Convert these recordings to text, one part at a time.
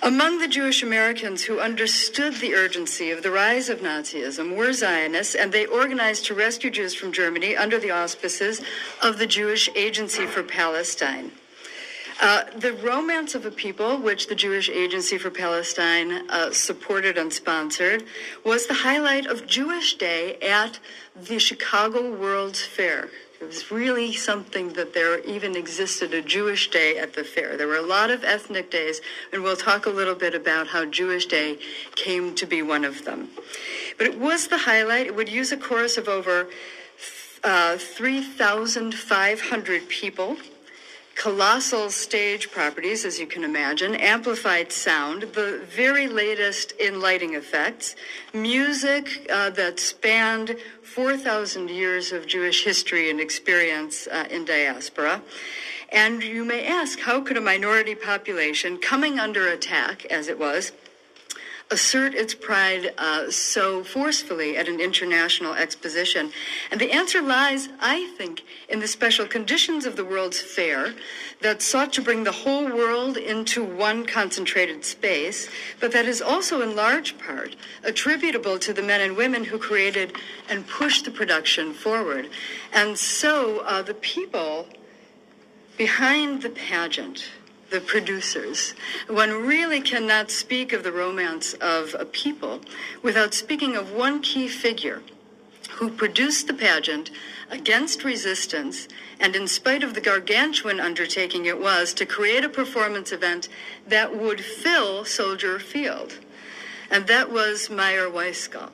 Among the Jewish Americans who understood the urgency of the rise of Nazism were Zionists, and they organized to rescue Jews from Germany under the auspices of the Jewish Agency for Palestine. The Romance of a People, which the Jewish Agency for Palestine supported and sponsored, was the highlight of Jewish Day at the Chicago World's Fair. It was really something that there even existed a Jewish Day at the fair. There were a lot of ethnic days, and we'll talk a little bit about how Jewish Day came to be one of them. But it was the highlight. It would use a chorus of over 3,500 people, colossal stage properties, as you can imagine, amplified sound, the very latest in lighting effects, music that spanned 4,000 years of Jewish history and experience in diaspora. And you may ask, how could a minority population coming under attack, as it was, assert its pride so forcefully at an international exposition? And the answer lies, I think, in the special conditions of the World's Fair that sought to bring the whole world into one concentrated space, but that is also in large part attributable to the men and women who created and pushed the production forward. And so the people behind the pageant, the producers, one really cannot speak of the romance of a people without speaking of one key figure who produced the pageant against resistance and in spite of the gargantuan undertaking it was to create a performance event that would fill Soldier Field. And that was Meyer Weisskall.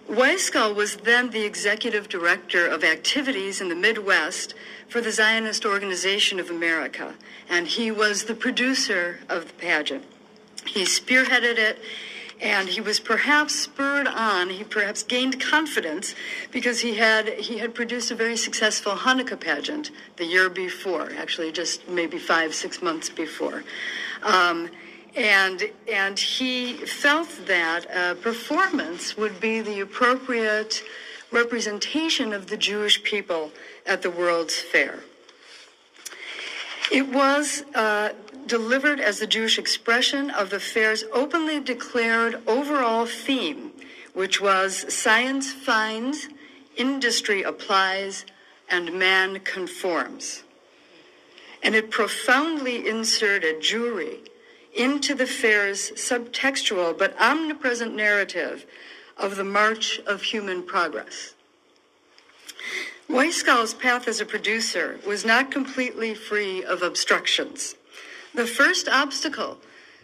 Weisskall was then the executive director of activities in the Midwest for the Zionist Organization of America, and he was the producer of the pageant. He spearheaded it, and he was perhaps spurred on, he perhaps gained confidence because he had produced a very successful Hanukkah pageant the year before, actually just maybe 5-6 months before. And he felt that performance would be the appropriate representation of the Jewish people at the World's Fair. It was delivered as the Jewish expression of the fair's openly declared overall theme, which was science finds, industry applies, and man conforms. And it profoundly inserted Jewry into the fair's subtextual but omnipresent narrative of the march of human progress. Weisskall's path as a producer was not completely free of obstructions. The first obstacle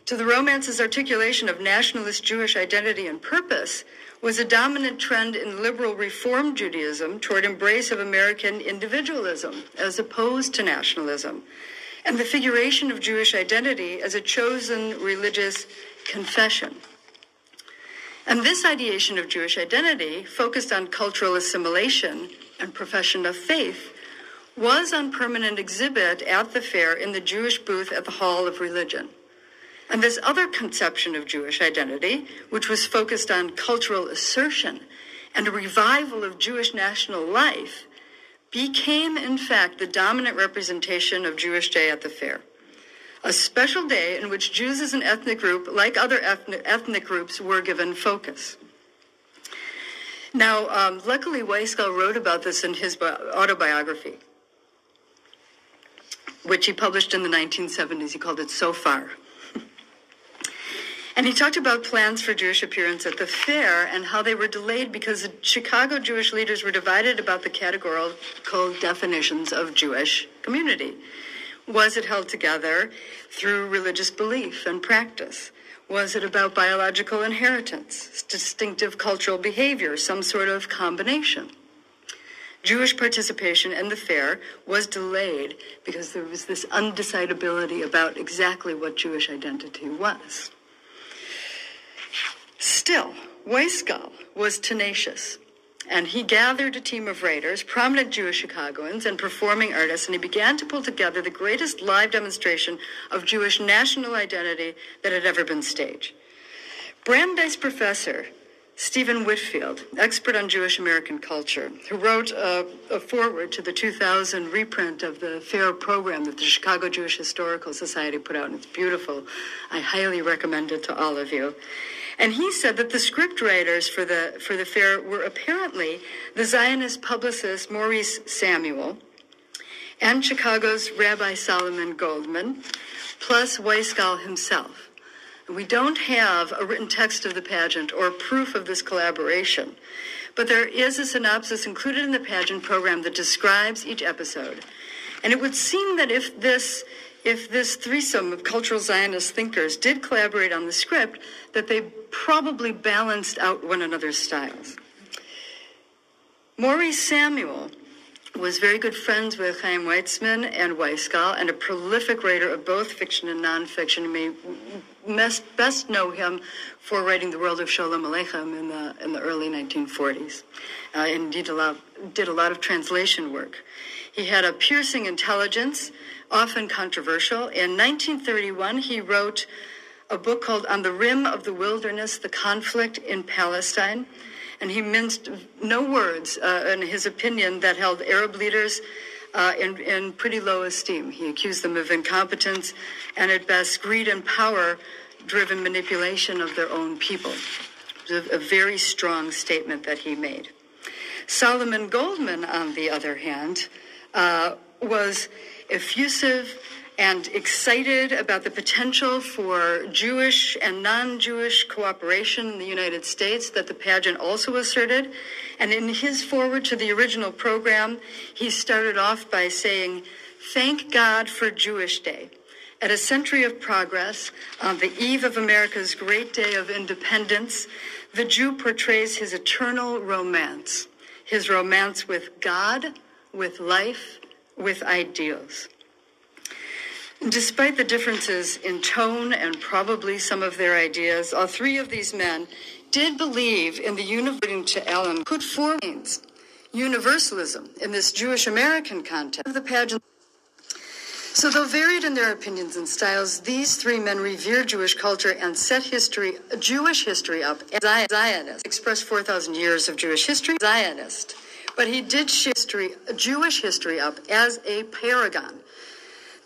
to the Romance's articulation of nationalist Jewish identity and purpose was a dominant trend in liberal Reform Judaism toward embrace of American individualism as opposed to nationalism, and the figuration of Jewish identity as a chosen religious confession. And this ideation of Jewish identity, focused on cultural assimilation and profession of faith, was on permanent exhibit at the fair in the Jewish booth at the Hall of Religion. And this other conception of Jewish identity, which was focused on cultural assertion and a revival of Jewish national life, became, in fact, the dominant representation of Jewish Day at the fair. A special day in which Jews as an ethnic group, like other ethnic groups, were given focus. Now, luckily, Weisskall wrote about this in his autobiography, which he published in the 1970s. He called it So Far. And he talked about plans for Jewish appearance at the fair and how they were delayed because the Chicago Jewish leaders were divided about the categorical definitions of Jewish community. Was it held together through religious belief and practice? Was it about biological inheritance, distinctive cultural behavior, some sort of combination? Jewish participation in the fair was delayed because there was this undecidability about exactly what Jewish identity was. Still, Weisskall was tenacious, and he gathered a team of writers, prominent Jewish Chicagoans, and performing artists, and he began to pull together the greatest live demonstration of Jewish national identity that had ever been staged. Brandeis professor Stephen Whitfield, expert on Jewish American culture, who wrote a foreword to the 2000 reprint of the FAIR program that the Chicago Jewish Historical Society put out, and it's beautiful. I highly recommend it to all of you. And he said that the script writers for the FAIR were apparently the Zionist publicist Maurice Samuel and Chicago's Rabbi Solomon Goldman, plus Weisgall himself. We don't have a written text of the pageant or proof of this collaboration, but there is a synopsis included in the pageant program that describes each episode. And it would seem that if this threesome of cultural Zionist thinkers did collaborate on the script, that they probably balanced out one another's styles. Maurice Samuel was very good friends with Chaim Weizmann and Weisgall, and a prolific writer of both fiction and nonfiction. You may best know him for writing The World of Sholem Aleichem in the early 1940s. Indeed, did a lot of translation work. He had a piercing intelligence, often controversial. In 1931, he wrote a book called On the Rim of the Wilderness, The Conflict in Palestine. And he minced no words in his opinion that held Arab leaders in pretty low esteem. He accused them of incompetence and, at best, greed and power-driven manipulation of their own people. It was a very strong statement that he made. Solomon Goldman, on the other hand, was effusive and excited about the potential for Jewish and non-Jewish cooperation in the United States that the pageant also asserted. And in his foreword to the original program, he started off by saying, "Thank God for Jewish Day. At a century of progress, on the eve of America's great day of independence, the Jew portrays his eternal romance, his romance with God, with life, with ideals." Despite the differences in tone and probably some of their ideas, all three of these men did believe in the universal to Allen put forward universalism in this Jewish American context of the pageant. So though varied in their opinions and styles, these three men revered Jewish culture and set Jewish history up as Zionist, expressed 4,000 years of Jewish history, Zionist. But he did Jewish history up as a paragon.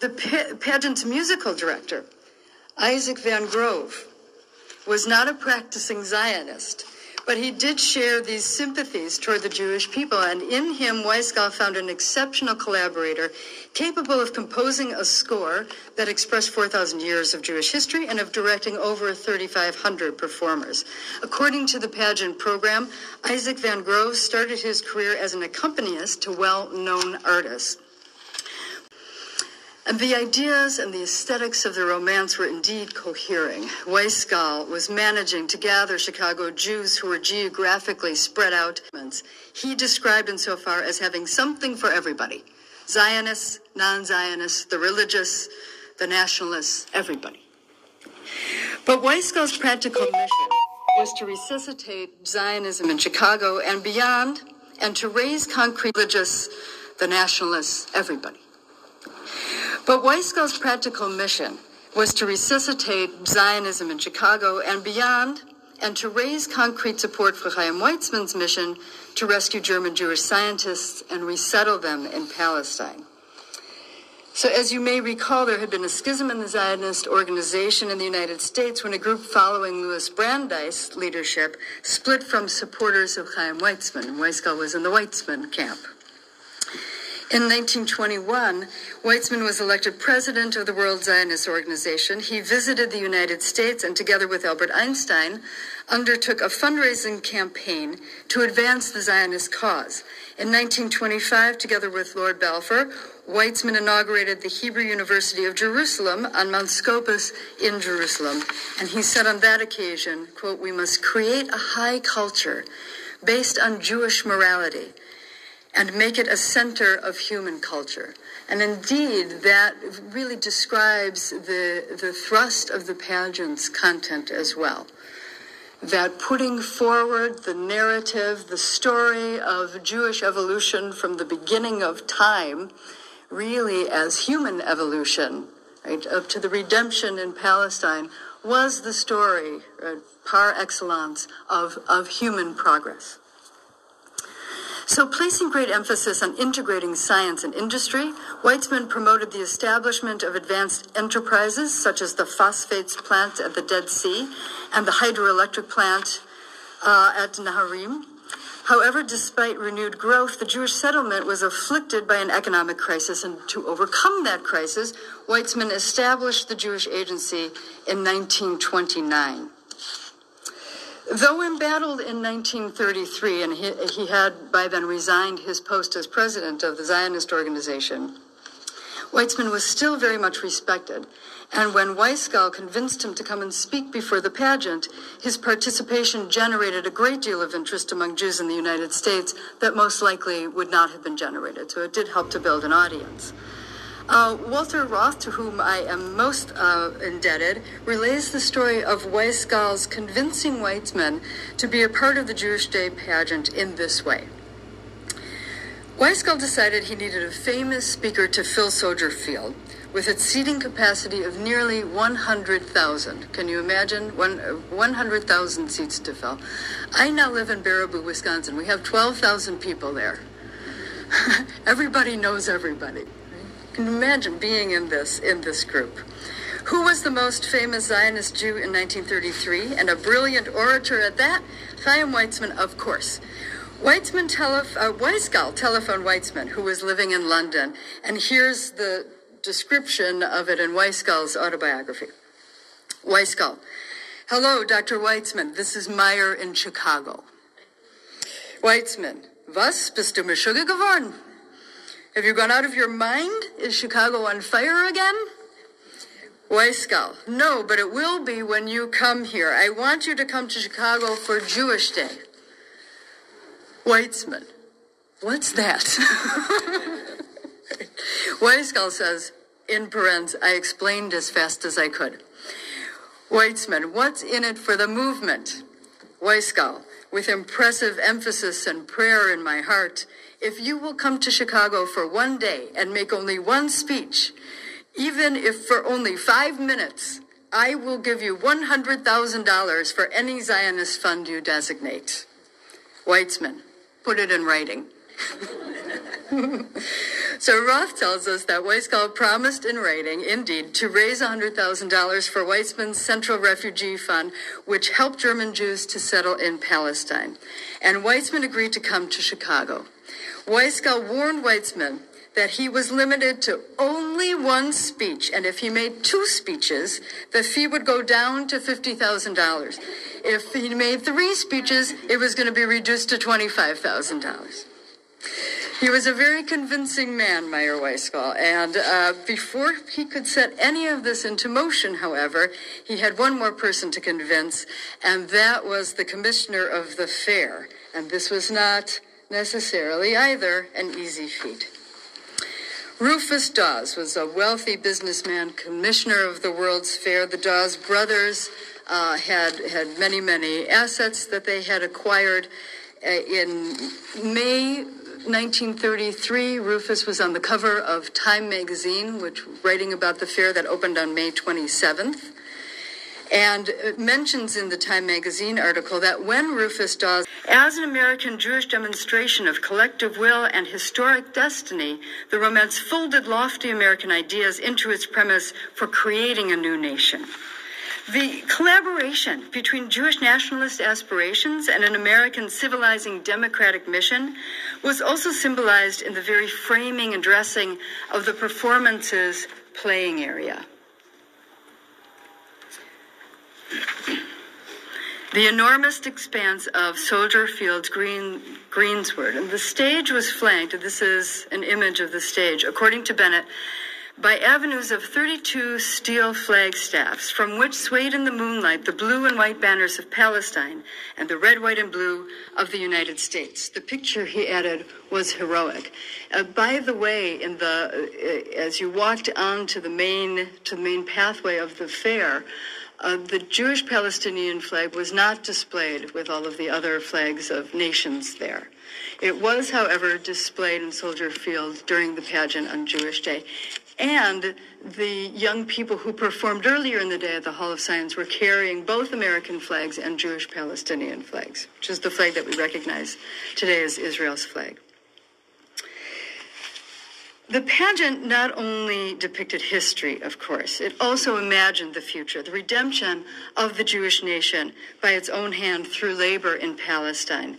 The pageant's musical director, Isaac Van Grove, was not a practicing Zionist, but he did share these sympathies toward the Jewish people, and in him, Weisgall found an exceptional collaborator capable of composing a score that expressed 4,000 years of Jewish history and of directing over 3,500 performers. According to the pageant program, Isaac Van Grove started his career as an accompanist to well-known artists. And the ideas and the aesthetics of the romance were indeed cohering. Weisgall was managing to gather Chicago Jews who were geographically spread out. He described insofar as having something for everybody. Zionists, non-Zionists, the religious, the nationalists, everybody. But Weisgall's practical mission was to resuscitate Zionism in Chicago and beyond, and to raise concrete religious, the nationalists, everybody. But Weisgall's practical mission was to resuscitate Zionism in Chicago and beyond, and to raise concrete support for Chaim Weizmann's mission to rescue German Jewish scientists and resettle them in Palestine. So as you may recall, there had been a schism in the Zionist organization in the United States when a group following Louis Brandeis' leadership split from supporters of Chaim Weizmann, and Weisgall was in the Weizmann camp. In 1921, Weizmann was elected president of the World Zionist Organization. He visited the United States and, together with Albert Einstein, undertook a fundraising campaign to advance the Zionist cause. In 1925, together with Lord Balfour, Weizmann inaugurated the Hebrew University of Jerusalem on Mount Scopus in Jerusalem. And he said on that occasion, quote, "We must create a high culture based on Jewish morality and make it a center of human culture." And indeed, that really describes the thrust of the pageant's content as well. That putting forward the narrative, the story of Jewish evolution from the beginning of time, really as human evolution, right, up to the redemption in Palestine, was the story, par excellence, of human progress. So, placing great emphasis on integrating science and industry, Weitzman promoted the establishment of advanced enterprises such as the phosphates plant at the Dead Sea and the hydroelectric plant at Naharim. However, despite renewed growth, the Jewish settlement was afflicted by an economic crisis, and to overcome that crisis, Weitzman established the Jewish Agency in 1929. Though embattled in 1933, and he had by then resigned his post as president of the Zionist organization, Weitzman was still very much respected. And when Weisgall convinced him to come and speak before the pageant, his participation generated a great deal of interest among Jews in the United States that most likely would not have been generated. So it did help to build an audience. Walter Roth, to whom I am most indebted, relays the story of Weisgall's convincing Weitzman to be a part of the Jewish Day pageant in this way. Weisgall decided he needed a famous speaker to fill Soldier Field, with its seating capacity of nearly 100,000. Can you imagine? 100,000 seats to fill. I now live in Baraboo, Wisconsin. We have 12,000 people there. Everybody knows everybody. Can you imagine being in this group? Who was the most famous Zionist Jew in 1933 and a brilliant orator at that? Chaim Weizmann, of course. Weizgall telephoned Weizmann, who was living in London, and here's the description of it in Weisgall's autobiography. Weisgall: hello, Dr. Weizmann, this is Meyer in Chicago. Weizmann: was, bist du Meshuggah geworden? Have you gone out of your mind? Is Chicago on fire again? Weisgall: no, but it will be when you come here. I want you to come to Chicago for Jewish Day. Weizmann: what's that? Weisgall says, in parens, I explained as fast as I could. Weizmann: what's in it for the movement? Weisgall, with impressive emphasis and prayer in my heart, if you will come to Chicago for one day and make only one speech, even if for only 5 minutes, I will give you $100,000 for any Zionist fund you designate. Weizmann: put it in writing. So Roth tells us that Weisgall promised in writing, indeed, to raise $100,000 for Weizmann's Central Refugee Fund, which helped German Jews to settle in Palestine. And Weizmann agreed to come to Chicago. Weisgall warned Weizmann that he was limited to only one speech, and if he made 2 speeches, the fee would go down to $50,000. If he made 3 speeches, it was going to be reduced to $25,000. He was a very convincing man, Meyer Weisgall, and before he could set any of this into motion, however, he had one more person to convince, and that was the commissioner of the fair. And this was not necessarily either an easy feat. Rufus Dawes was a wealthy businessman, commissioner of the World's Fair. The Dawes brothers had many, many assets that they had acquired. In May 1933, Rufus was on the cover of Time magazine, which writing about the fair that opened on May 27th. And it mentions in the Time magazine article that when Rufus Dawes, as an American Jewish demonstration of collective will and historic destiny, the romance folded lofty American ideas into its premise for creating a new nation. The collaboration between Jewish nationalist aspirations and an American civilizing democratic mission was also symbolized in the very framing and dressing of the performance's playing area. The enormous expanse of Soldier Field's greensward, and the stage was flanked, this is an image of the stage, according to Bennett, by avenues of 32 steel flagstaffs, from which swayed in the moonlight the blue and white banners of Palestine and the red, white, and blue of the United States. The picture, he added, was heroic. By the way, as you walked onto the main pathway of the fair, the Jewish Palestinian flag was not displayed with all of the other flags of nations there. It was, however, displayed in Soldier Field during the pageant on Jewish Day. And the young people who performed earlier in the day at the Hall of Science were carrying both American flags and Jewish Palestinian flags, which is the flag that we recognize today as Israel's flag. The pageant not only depicted history, of course, it also imagined the future, the redemption of the Jewish nation by its own hand through labor in Palestine.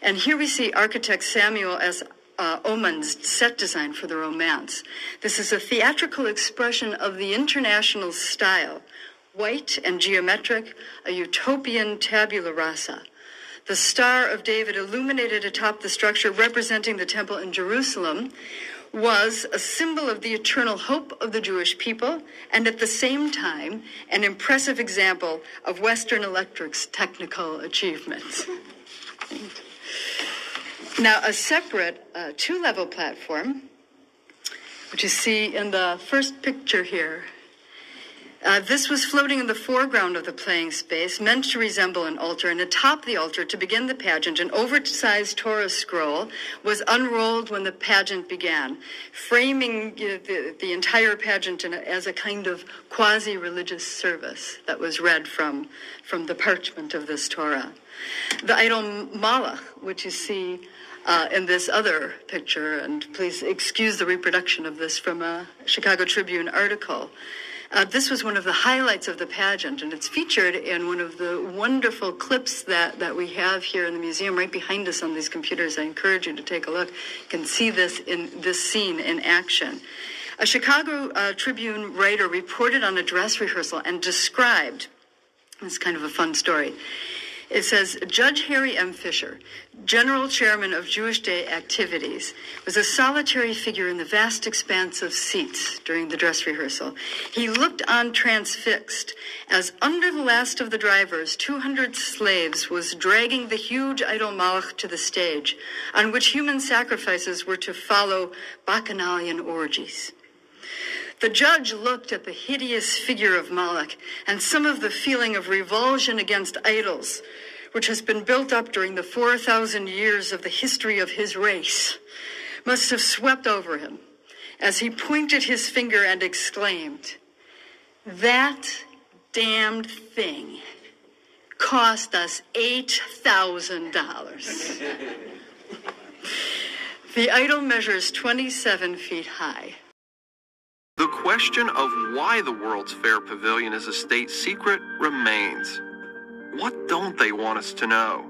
And here we see architect Samuel S. Oman's set design for the romance. This is a theatrical expression of the international style, white and geometric, a utopian tabula rasa. The Star of David illuminated atop the structure representing the temple in Jerusalem was a symbol of the eternal hope of the Jewish people, and at the same time, an impressive example of Western Electric's technical achievements. Now, a separate two-level platform, which you see in the first picture here, this was floating in the foreground of the playing space, meant to resemble an altar, and atop the altar, to begin the pageant, an oversized Torah scroll was unrolled when the pageant began, framing the entire pageant as a kind of quasi-religious service that was read from the parchment of this Torah. The idol Moloch, which you see in this other picture, and please excuse the reproduction of this from a Chicago Tribune article, this was one of the highlights of the pageant, and it's featured in one of the wonderful clips that we have here in the museum right behind us on these computers. I encourage you to take a look. You can see this scene in action. A Chicago Tribune writer reported on a dress rehearsal and described, it's kind of a fun story. It says, Judge Harry M. Fisher, General Chairman of Jewish Day activities, was a solitary figure in the vast expanse of seats during the dress rehearsal. He looked on transfixed as under the last of the drivers, 200 slaves was dragging the huge idol Moloch to the stage, on which human sacrifices were to follow bacchanalian orgies. The judge looked at the hideous figure of Moloch and some of the feeling of revulsion against idols, which has been built up during the 4,000 years of the history of his race, must have swept over him as he pointed his finger and exclaimed, "That damned thing cost us $8,000. The idol measures 27 feet high. The question of why the World's Fair Pavilion is a state secret remains. What don't they want us to know?